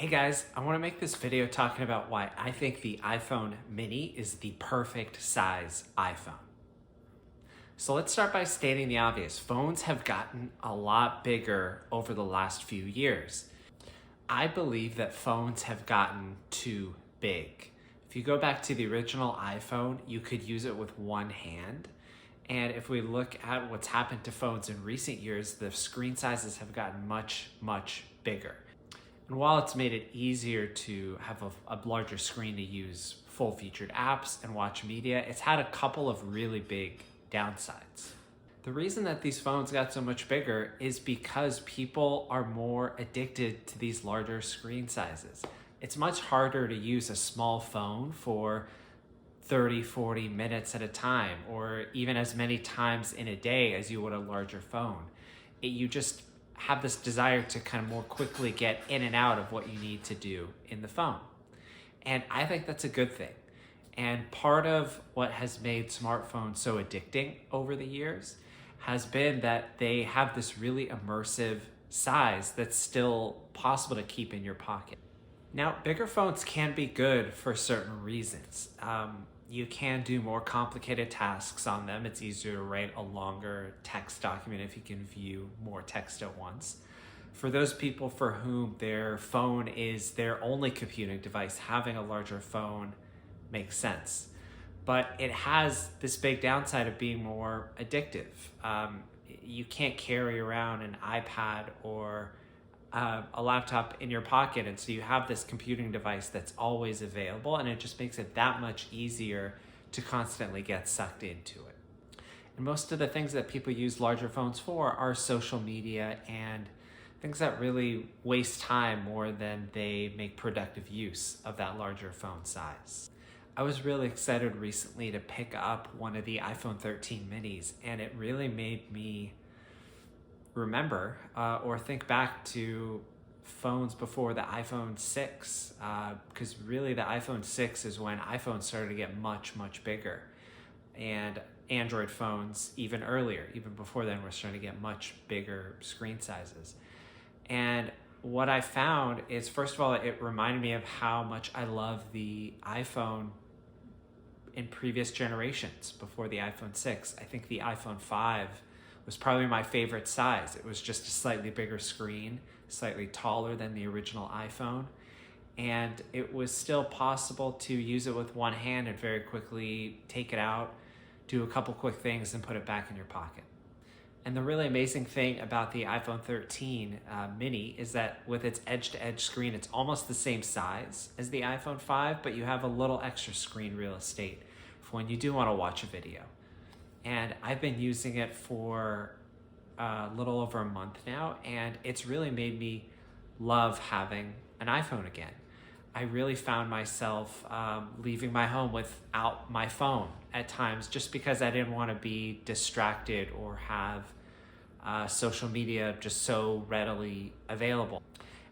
Hey guys, I want to make this video talking about why I think the iPhone mini is the perfect size iPhone. So let's start by stating the obvious. Phones have gotten a lot bigger over the last few years. I believe that phones have gotten too big. If you go back to the original iPhone, you could use it with one hand. And if we look at what's happened to phones in recent years, the screen sizes have gotten much, much bigger. And while it's made it easier to have a larger screen to use full-featured apps and watch media, it's had a couple of really big downsides. The reason that these phones got so much bigger is because people are more addicted to these larger screen sizes. It's much harder to use a small phone for 30, 40 minutes at a time, or even as many times in a day as you would a larger phone. You just have this desire to kind of more quickly get in and out of what you need to do in the phone. And I think that's a good thing. And part of what has made smartphones so addicting over the years has been that they have this really immersive size that's still possible to keep in your pocket. Now, bigger phones can be good for certain reasons. You can do more complicated tasks on them. It's easier to write a longer text document if you can view more text at once. For those people for whom their phone is their only computing device, having a larger phone makes sense. But it has this big downside of being more addictive. You can't carry around an iPad or a laptop in your pocket, and so you have this computing device that's always available, and it just makes it that much easier to constantly get sucked into it. And most of the things that people use larger phones for are social media and things that really waste time more than they make productive use of that larger phone size. I was really excited recently to pick up one of the iPhone 13 minis, and it really made me remember or think back to phones before the iPhone 6, because really the iPhone 6 is when iPhones started to get much, much bigger, and Android phones even earlier, even before then, were starting to get much bigger screen sizes. And what I found is, first of all, it reminded me of how much I love the iPhone in previous generations before the iPhone 6. I think the iPhone 5 was probably my favorite size. It was just a slightly bigger screen, slightly taller than the original iPhone, and it was still possible to use it with one hand and very quickly take it out, do a couple quick things, and put it back in your pocket. And the really amazing thing about the iPhone 13 mini is that with its edge-to-edge screen, it's almost the same size as the iPhone 5, but you have a little extra screen real estate for when you do want to watch a video. And I've been using it for a little over a month now, and it's really made me love having an iPhone again. I really found myself leaving my home without my phone at times, just because I didn't want to be distracted or have social media just so readily available.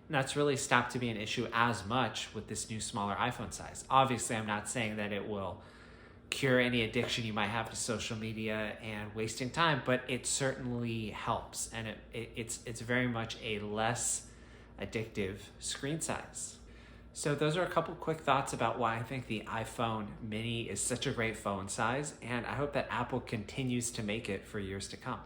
And that's really stopped to be an issue as much with this new smaller iPhone size. Obviously, I'm not saying that it will cure any addiction you might have to social media and wasting time, but it certainly helps, and it's very much a less addictive screen size. So those are a couple quick thoughts about why I think the iPhone mini is such a great phone size, and I hope that Apple continues to make it for years to come.